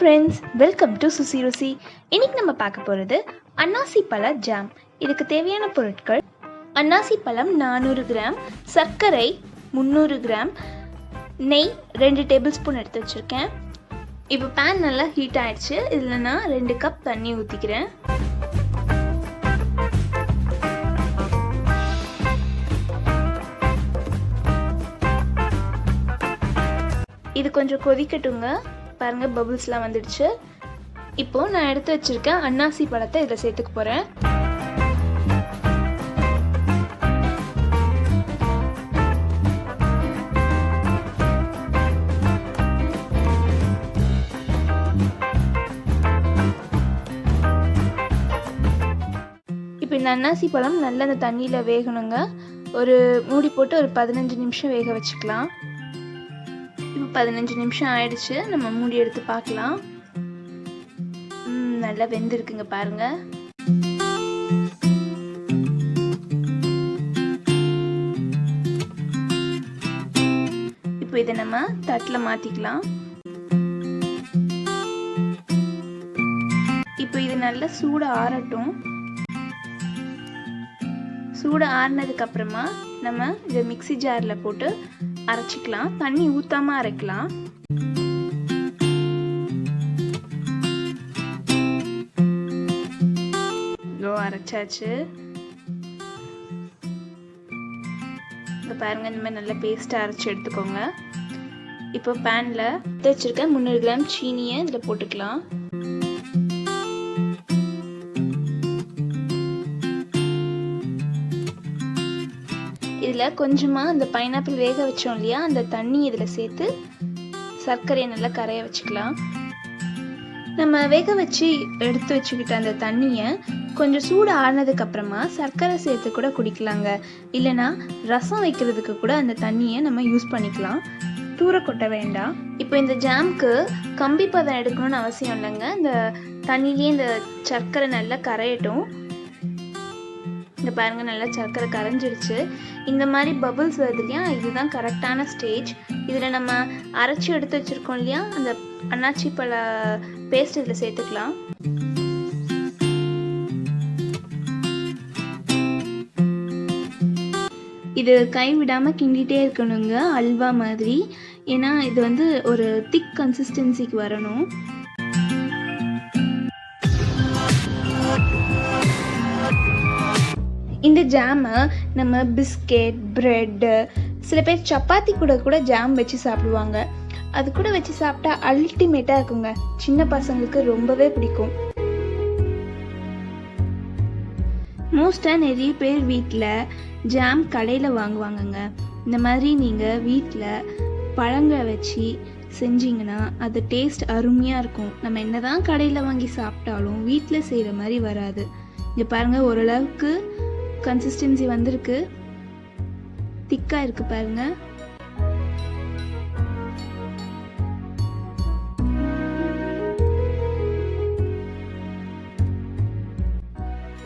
friends, welcome to susirusi. இன்னைக்கு நம்ம பார்க்க போறது அன்னாசி பழ ஜாம். இதுக்கு தேவையான பொருட்கள்: அன்னாசி பழம் 400 கிராம், சர்க்கரை 300 கிராம், நெய் 2 டேபிள் ஸ்பூன் எடுத்து வச்சிருக்கேன். இப்போ பேன் நல்லா ஹீட் ஆயிடுச்சு. இதில் நான் 2 கப் தண்ணி ஊற்றிக்கிறேன். இது கொஞ்சம் கொதிக்கட்டுங்க. பாருங்க, பபிள்ஸ்லாம் வந்துடுச்சு. இப்போ நான் எடுத்து வச்சிருக்கேன் அன்னாசி பழத்தை இதில் சேர்த்துக்க போகிறேன். இப்போ இந்த அன்னாசி பழம் நல்லா அந்த தண்ணியில் வேகணுங்க. ஒரு மூடி போட்டு ஒரு 15 நிமிஷம் வேக வச்சுக்கலாம். இப்போ 15 நிமிஷம் ஆயிடுச்சு. நம்ம மூடி எடுத்து பார்க்கலாம். நல்லா வெந்திருக்குங்க பாருங்க. இப்போ இதை நம்ம தட்டில் மாத்திக்கலாம். இப்போ இது நல்லா சூடு ஆறட்டும். சூடு ஆறினதுக்கு அப்புறமா நம்ம இதை மிக்ஸி ஜாரில் போட்டு அரைச்சிக்கலாம். தண்ணி ஊத்தாம அரைக்கலாம். அரைச்சாச்சு. இப்போ பாருங்க, இந்த மாதிரி நல்ல பேஸ்ட்டாக அரைச்சி எடுத்துக்கோங்க. இப்போ பேனில் வச்சிருக்க 300 கிராம் சீனியை இதில் போட்டுக்கலாம். இதில் கொஞ்சமாக அந்த பைனாப்பிள் வேக வச்சோம் இல்லையா, அந்த தண்ணி இதில் சேர்த்து சர்க்கரையை நல்லா கரைய வச்சுக்கலாம். நம்ம வேக வச்சு எடுத்து வச்சுக்கிட்ட அந்த தண்ணியை கொஞ்சம் சூடு ஆறினதுக்கு அப்புறமா சர்க்கரை சேர்த்து கூட குடிக்கலாங்க. இல்லைன்னா ரசம் வைக்கிறதுக்கு கூட அந்த தண்ணியை நம்ம யூஸ் பண்ணிக்கலாம். தூர கொட்ட வேண்டாம். இப்போ இந்த ஜாம்க்கு கம்பி பதம் எடுக்கணும்னு அவசியம் இல்லைங்க. இந்த தண்ணியிலேயே இந்த சர்க்கரை நல்லா கரையட்டும். இந்த பாருங்க, நல்லா சர்க்கரை கரைஞ்சிருச்சு. இந்த மாதிரி பபிள்ஸ் வருது இல்லையா, இதுதான் கரெக்டான ஸ்டேஜ். இதில் நம்ம அரைச்சி எடுத்து வச்சுருக்கோம் இல்லையா, அந்த அன்னாச்சி பழ பேஸ்ட் இதில் சேர்த்துக்கலாம். இது கை விடாமல் கிண்டிகிட்டே இருக்கணுங்க, அல்வா மாதிரி. ஏன்னா இது வந்து ஒரு திக் கன்சிஸ்டன்சிக்கு வரணும். இந்த ஜாமை நம்ம பிஸ்கெட், பிரெட்டு, சில பேர் சப்பாத்தி கூட ஜாம் வச்சு சாப்பிடுவாங்க. அது கூட வச்சு சாப்பிட்டா அல்டிமேட்டாக இருக்குங்க. சின்ன பசங்களுக்கு ரொம்பவே பிடிக்கும். மோஸ்ட்டாக நிறைய பேர் வீட்டில் ஜாம் கடையில் வாங்குவாங்கங்க. இந்த மாதிரி நீங்கள் வீட்டில் பழங்களை வச்சு செஞ்சிங்கன்னா அது டேஸ்ட் அருமையாக இருக்கும். நம்ம என்னதான் கடையில் வாங்கி சாப்பிட்டாலும் வீட்டில் செய்கிற மாதிரி வராது. இங்கே பாருங்கள், ஓரளவுக்கு கன்சிஸ்டன்சி வந்திருக்கு. திக்காக இருக்கு பாருங்க.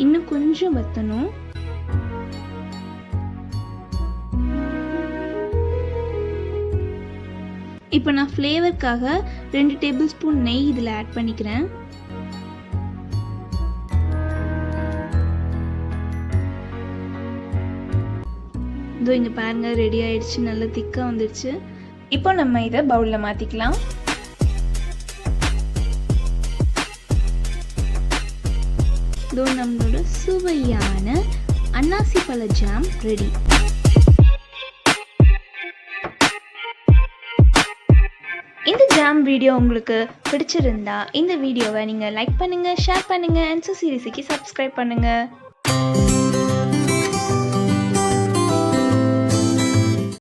இன்னும் கொஞ்சம் வத்தணும். இப்போ நான் ஃப்ளேவருக்காக 2 டேபிள் ஸ்பூன் நெய் இதில் ஆட் பண்ணிக்கிறேன். இதோ இங்கே பாருங்க, ரெடி ஆயிடுச்சு. நல்லா திக்காக வந்துடுச்சு. இப்போ நம்ம இதை பவுலில் மாற்றிக்கலாம். இதோ நம்மளோட சுவையான அன்னாசி பழ ஜாம் ரெடி. இந்த ஜாம் வீடியோ உங்களுக்கு பிடிச்சிருந்தா இந்த வீடியோவை நீங்கள் லைக் பண்ணுங்கள், ஷேர் பண்ணுங்கள், அண்ட் சுசிருசிக்கு சப்ஸ்கிரைப் பண்ணுங்கள்.